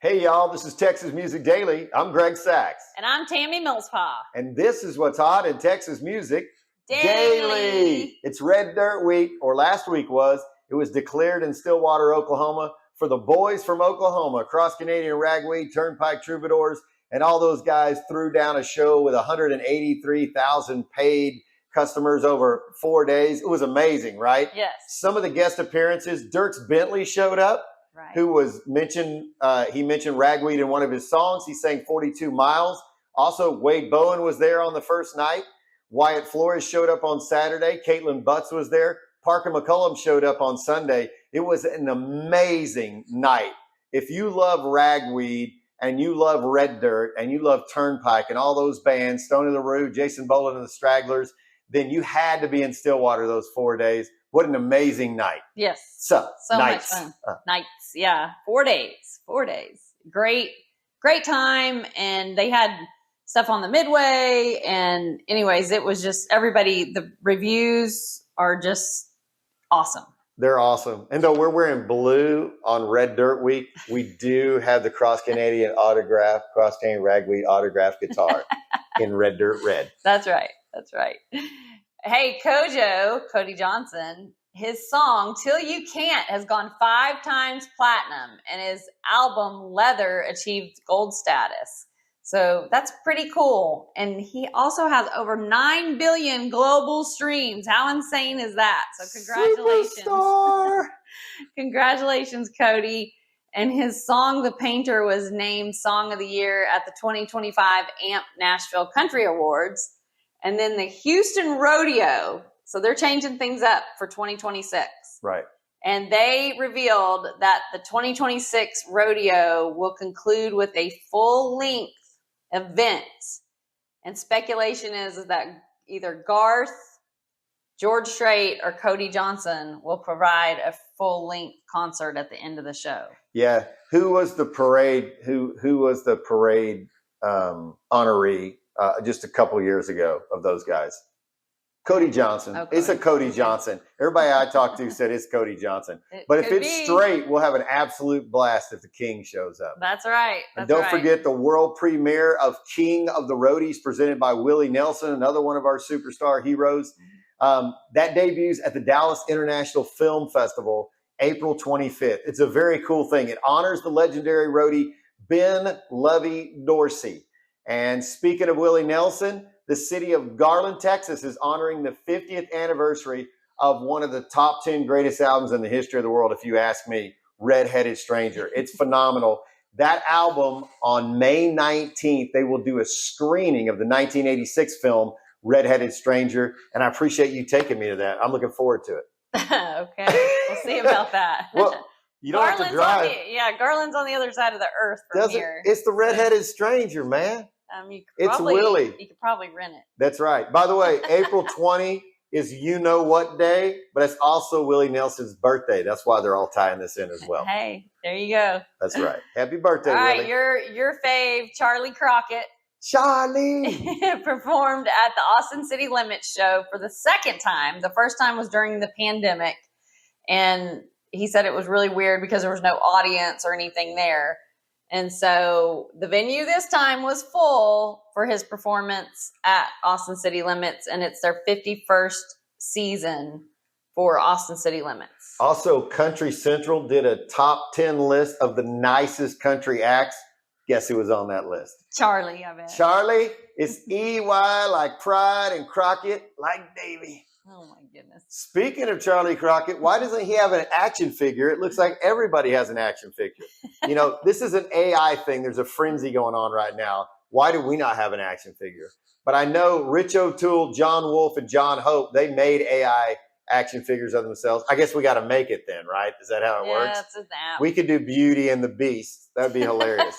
Hey, y'all, this is Texas Music Daily. I'm Greg Sachs. And I'm Tammy Millspaw. And this is what's hot in Texas music Daily. It's Red Dirt Week, or last week was. It was declared in Stillwater, Oklahoma, for the boys from Oklahoma, Cross-Canadian Ragweed, Turnpike, Troubadours, and all those guys threw down a show with 183,000 paid customers over 4 days. It was amazing, right? Yes. Some of the guest appearances, Dierks Bentley showed up. Right. Who was mentioned, he mentioned Ragweed in one of his songs. He sang 42 Miles. Also, Wade Bowen was there on the first night. Wyatt Flores showed up on Saturday. Caitlin Butts was there. Parker McCollum showed up on Sunday. It was an amazing night. If you love Ragweed and you love Red Dirt and you love Turnpike and all those bands, Stone of the Rue, Jason Boland and the Stragglers, then you had to be in Stillwater those 4 days. What an amazing night. Yes. So nights. Much fun. Nights. Yeah. 4 days. 4 days. Great time. And they had stuff on the midway. And anyways, it was just everybody, the reviews are just awesome. They're awesome. And though we're wearing blue on Red Dirt Week, we do have the Cross-Canadian Ragweed autograph guitar in Red Dirt Red. That's right. That's right. Hey, Cody Johnson, his song, Till You Can't, has gone 5 times platinum, and his album, Leather, achieved gold status. So that's pretty cool. And he also has over 9 billion global streams. How insane is that? So congratulations. Superstar. Congratulations, Cody. And his song, The Painter, was named Song of the Year at the 2025 AMP Nashville Country Awards. And then the Houston Rodeo. So they're changing things up for 2026. Right. And they revealed that the 2026 rodeo will conclude with a full-length event. And speculation is that either Garth, George Strait, or Cody Johnson will provide a full-length concert at the end of the show. Yeah. Who was the parade? Who was the parade honoree just a couple years ago of those guys? Cody Johnson. Oh, It's a Cody Johnson. Everybody I talked to said it's Cody Johnson. But if it's Strait, we'll have an absolute blast if the King shows up. That's right. And don't forget the world premiere of King of the Roadies presented by Willie Nelson, another one of our superstar heroes. That debuts at the Dallas International Film Festival, April 25th. It's a very cool thing. It honors the legendary roadie Ben Lovey Dorsey. And speaking of Willie Nelson, the city of Garland, Texas is honoring the 50th anniversary of one of the top 10 greatest albums in the history of the world, if you ask me, Red-Headed Stranger. It's phenomenal. That album, on May 19th, they will do a screening of the 1986 film, Red-Headed Stranger, and I appreciate you taking me to that. I'm looking forward to it. Okay, we'll see about that. Well, you don't have to drive. Garland's on the other side of the earth from here. It's the Red-Headed Stranger, man. It's Willie. You could probably rent it. That's right. By the way, April 20 is you know what day, but it's also Willie Nelson's birthday. That's why they're all tying this in as well. Hey, there you go. That's right. Happy birthday, all right, Willie. your fave, Charley Crockett. Charley performed at the Austin City Limits show for the second time. The first time was during the pandemic. And he said it was really weird because there was no audience or anything there. And so the venue this time was full for his performance at Austin City Limits, and it's their 51st season for Austin City Limits. Also, Country Central did a top 10 list of the nicest country acts. Guess who was on that list? Charley, I bet. Charley is EY like Pride and Crockett like Davy. Oh, my goodness. Speaking of Charley Crockett, why doesn't he have an action figure? It looks like everybody has an action figure. You know, this is an AI thing. There's a frenzy going on right now. Why do we not have an action figure? But I know Rich O'Toole, John Wolfe, and John Hope, they made AI action figures of themselves. I guess we got to make it then, right? Is that how it works? Yeah, it's an app. We could do Beauty and the Beast. That'd be hilarious.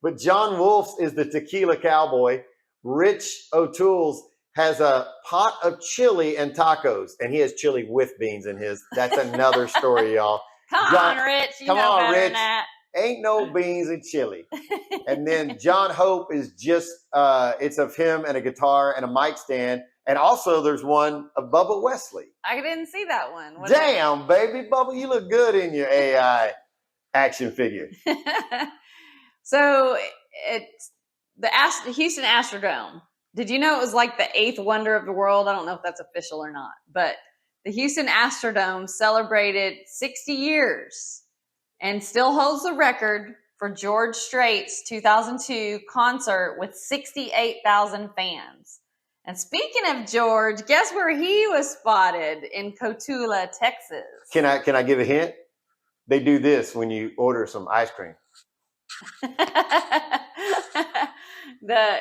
But John Wolfe's is the tequila cowboy. Rich O'Toole's has a pot of chili and tacos, and he has chili with beans in his. That's another story, y'all. Come on, Rich. You know better than that. Ain't no beans and chili. And then John Hope is just, it's of him and a guitar and a mic stand. And also there's one of Bubba Wesley. I didn't see that one. Damn, baby. Bubba, you look good in your AI. action figure. So it's the Houston Astrodome. Did you know it was like the 8th wonder of the world? I don't know if that's official or not, but the Houston Astrodome celebrated 60 years and still holds the record for George Strait's 2002 concert with 68,000 fans. And speaking of George, guess where he was spotted? In Cotulla, Texas. Can I give a hint? They do this when you order some ice cream.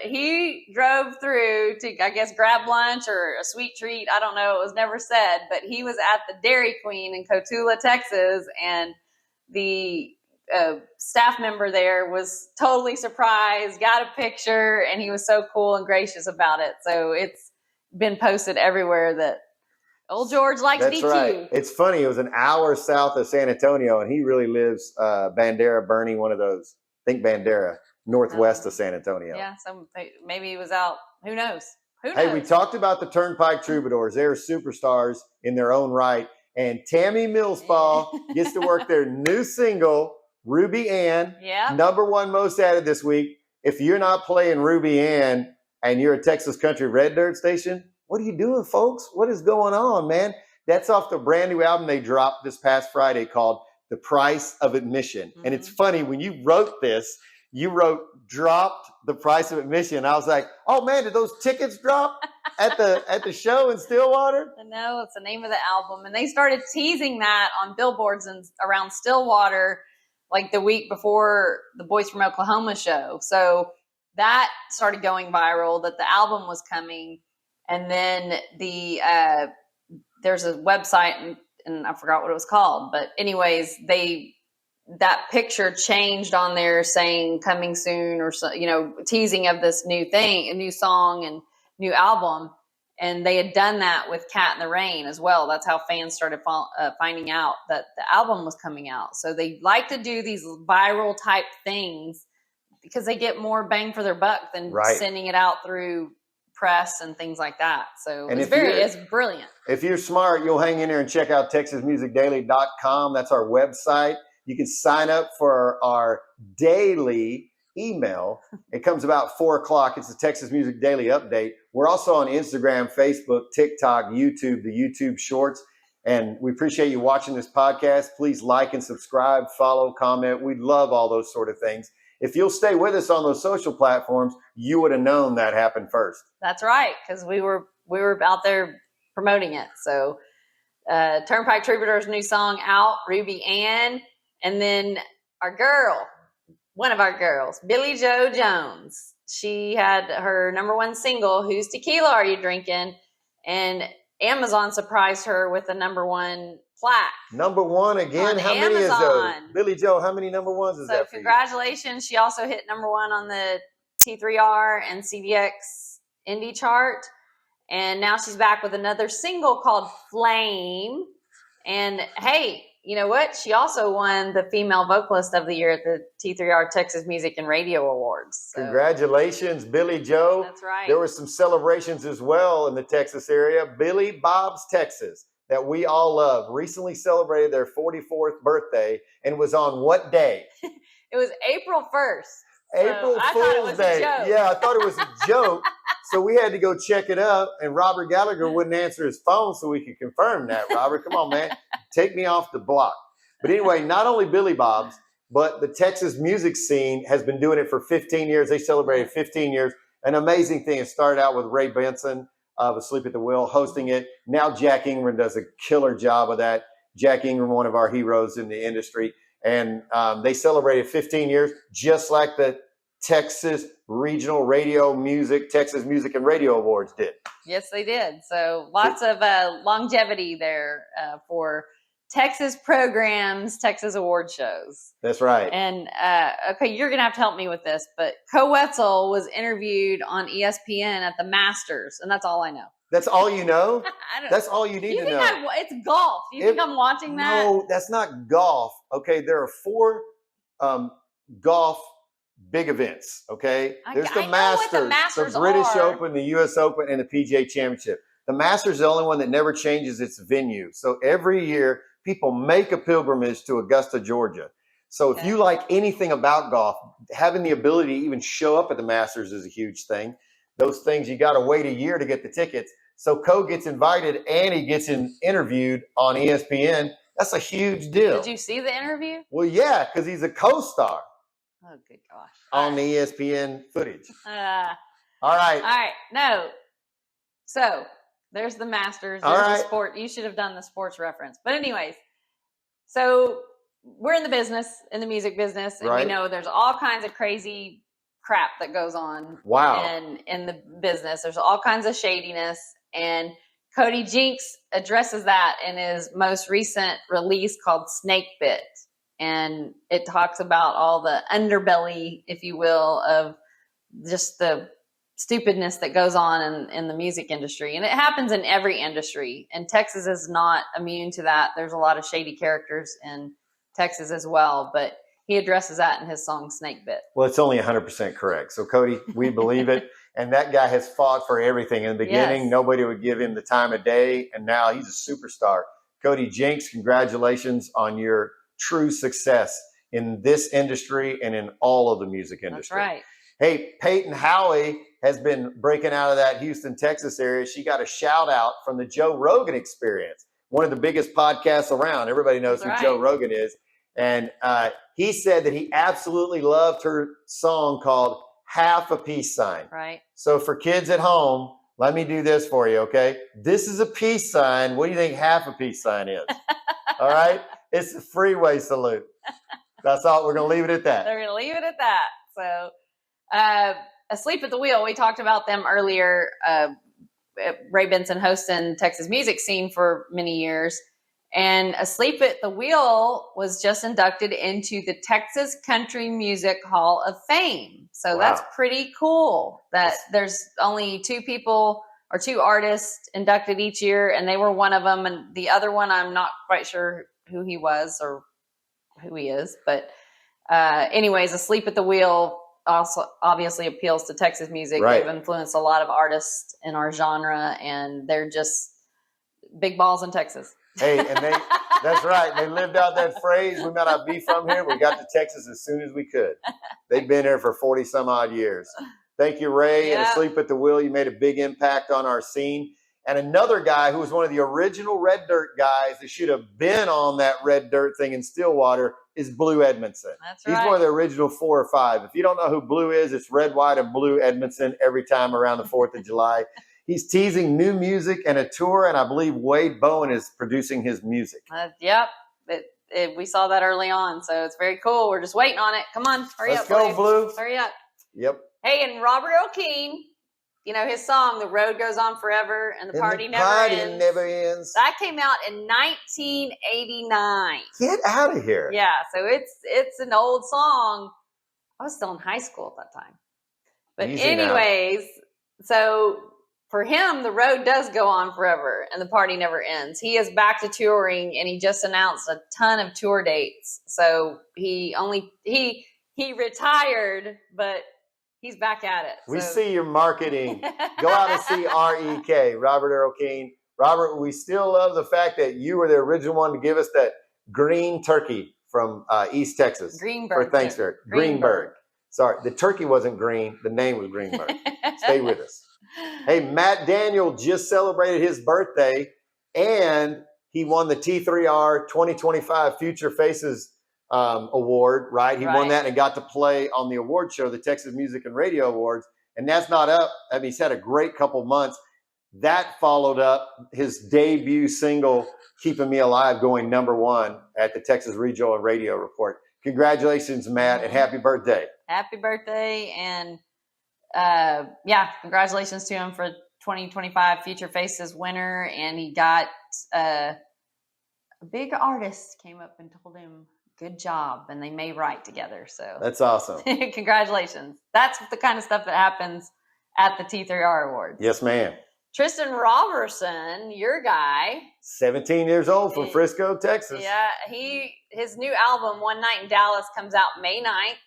He drove through to, I guess, grab lunch or a sweet treat. I don't know. It was never said, but he was at the Dairy Queen in Cotulla, Texas, and the staff member there was totally surprised, got a picture, and he was so cool and gracious about it. So it's been posted everywhere that old George likes That's DQ. right. It's funny. It was an hour south of San Antonio, and he really lives Bandera, Bernie, one of those. I think Bandera, northwest of San Antonio. Yeah, so maybe he was out. Who knows? Hey, we talked about the Turnpike Troubadours. They're superstars in their own right. And Tammy Millspaw gets to work their new single, Ruby Ann, #1 most added this week. If you're not playing Ruby Ann and you're a Texas Country Red Dirt station, what are you doing, folks? What is going on, man? That's off the brand new album they dropped this past Friday called The Price of Admission. Mm-hmm. And it's funny, when you wrote this, you wrote dropped the price of admission. I was like, oh man, did those tickets drop at the show in Stillwater? No, it's the name of the album. And they started teasing that on billboards around Stillwater like the week before the Boys from Oklahoma show. So that started going viral, that the album was coming. And then there's a website, and I forgot what it was called. But anyways, that picture changed on there saying coming soon, or so, teasing of this new thing, a new song and new album. And they had done that with Cat in the Rain as well. That's how fans started finding out that the album was coming out. So they like to do these viral type things because they get more bang for their buck than sending it out through press and things like that. So it's brilliant. If you're smart, you'll hang in there and check out TexasMusicDaily.com. That's our website. You can sign up for our daily email. It comes about 4:00. It's the Texas Music Daily Update. We're also on Instagram, Facebook, TikTok, YouTube, the YouTube Shorts. And we appreciate you watching this podcast. Please like and subscribe, follow, comment. We'd love all those sort of things. If you'll stay with us on those social platforms, you would have known that happened first. That's right, because we were out there promoting it. So Turnpike Troubadours' new song out, Ruby Ann. And then one of our girls, Billie Joe Jones. She had her #1 single, Whose Tequila Are You Drinking? And Amazon surprised her with a #1 plaque. #1 again? How many is those? Billie Joe, how many #1s is that for you? Congratulations. She also hit #1 on the T3R and CDX indie chart. And now she's back with another single called Flame. And hey, you know what? She also won the Female Vocalist of the Year at the T3R Texas Music and Radio Awards. So. Congratulations, Billie Joe. That's right. There were some celebrations as well in the Texas area. Billy Bob's Texas, that we all love, recently celebrated their 44th birthday, and was on what day? It was April 1st. April Fool's Day. Yeah, I thought it was a joke. So we had to go check it up, and Robert Gallagher wouldn't answer his phone so we could confirm that. Robert, come on, man. Take me off the block. But anyway, not only Billy Bob's, but the Texas music scene has been doing it for 15 years. They celebrated 15 years. An amazing thing. It started out with Ray Benson of Asleep at the Wheel hosting it. Now Jack Ingram does a killer job of that. Jack Ingram, one of our heroes in the industry. And they celebrated 15 years, just like the Texas Regional Radio Music, Texas Music and Radio Awards did. Yes, they did. So lots of longevity there for Texas programs, Texas award shows. That's right. And okay, you're going to have to help me with this, but Wetzel was interviewed on ESPN at the Masters, and that's all I know. That's all you know? I don't That's all you need to know. It's golf. Do you think I'm watching that? No, that's not golf. Okay, there are 4 golf big events, okay? There's the Masters, the British Open, the U.S. Open, and the PGA Championship. The Masters is the only one that never changes its venue. So every year, people make a pilgrimage to Augusta, Georgia. So if you like anything about golf, having the ability to even show up at the Masters is a huge thing. Those things, you got to wait a year to get the tickets. So Code gets invited and he gets interviewed on ESPN. That's a huge deal. Did you see the interview? Well, yeah, because he's a co-star. Oh, good gosh. On the ESPN footage. All right. All right. No. So there's the Masters. There's the sport. You should have done the sports reference. But anyways, so we're in the music business, and we know there's all kinds of crazy crap that goes on. Wow. in the business. There's all kinds of shadiness, and Cody Jinks addresses that in his most recent release called Snake Bit. And it talks about all the underbelly, if you will, of just the stupidness that goes on in the music industry. And it happens in every industry. And Texas is not immune to that. There's a lot of shady characters in Texas as well. But he addresses that in his song Snake Bit. Well, it's only 100% correct. So, Cody, we believe it. And that guy has fought for everything. In the beginning, nobody would give him the time of day. And now he's a superstar. Cody Jinks, congratulations on your true success in this industry and in all of the music industry. That's right. Hey, Payton Howie has been breaking out of that Houston, Texas area. She got a shout out from the Joe Rogan Experience, one of the biggest podcasts around. Everybody knows who Joe Rogan is. And he said that he absolutely loved her song called Half a Peace Sign. Right. So for kids at home, let me do this for you, okay? This is a peace sign. What do you think half a peace sign is? All right? It's a freeway salute. That's all. We're going to leave it at that. They're going to leave it at that. So, Asleep at the Wheel, we talked about them earlier. Ray Benson hosting Texas music scene for many years. And Asleep at the Wheel was just inducted into the Texas Country Music Hall of Fame. So that's pretty cool that there's only two people or two artists inducted each year, and they were one of them. And the other one, I'm not quite sure who he was or who he is. But anyways, Asleep at the Wheel also obviously appeals to Texas music. They've influenced a lot of artists in our genre, and they're just big balls in Texas. Hey, and that's right. They lived out that phrase, we might not be from here. We got to Texas as soon as we could. They've been here for 40 some odd years. Thank you, Ray. And Asleep at the Wheel, you made a big impact on our scene. And another guy who was one of the original Red Dirt guys that should have been on that Red Dirt thing in Stillwater is Blue Edmondson. That's right. He's one of the original 4 or 5. If you don't know who Blue is, it's Red, White, and Blue Edmondson every time around the 4th of July. He's teasing new music and a tour, and I believe Wade Bowen is producing his music. Yep. We saw that early on, so it's very cool. We're just waiting on it. Come on, hurry up. Let's go, Blue. Hurry up. Yep. Hey, and Robert Earl Keen, you know, his song, The Road Goes On Forever and the Party Never Ends. That came out in 1989. Get out of here. Yeah, so it's an old song. I was still in high school at that time. But anyways, so for him, the road does go on forever and the party never ends. He is back to touring, and he just announced a ton of tour dates. So he retired, but he's back at it. We see your marketing. Go out and see REK, Robert Earl Keen. Robert, we still love the fact that you were the original one to give us that green turkey from East Texas. Greenberg. For Thanksgiving. Greenberg. Sorry, the turkey wasn't green. The name was Greenberg. Stay with us. Hey, Matt Daniel just celebrated his birthday, and he won the T3R 2025 Future Faces award, right? He won that and got to play on the award show, the Texas Music and Radio Awards. And that's not up. I mean, he's had a great couple months. That followed up his debut single, Keeping Me Alive, going #1 at the Texas Regional and Radio Report. Congratulations, Matt, and happy birthday. Happy birthday. And congratulations to him for 2025 Future Faces winner. And he got a big artist came up and told him, good job, and they may write together. So that's awesome. Congratulations. That's the kind of stuff that happens at the T3R Awards. Yes, ma'am. Tristan Roberson, your guy. 17 years old from Frisco, Texas. Yeah, his new album, One Night in Dallas, comes out May 9th.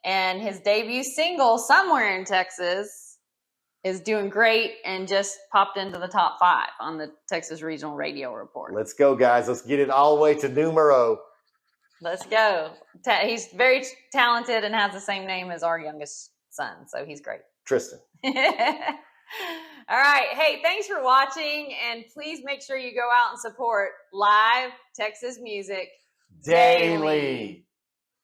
And his debut single, Somewhere in Texas, is doing great and just popped into the top 5 on the Texas Regional Radio Report. Let's go, guys. Let's get it all the way to numero Let's go. He's very talented and has the same name as our youngest son, so he's great. Tristan. All right. Hey, thanks for watching, and please make sure you go out and support live Texas music Daily.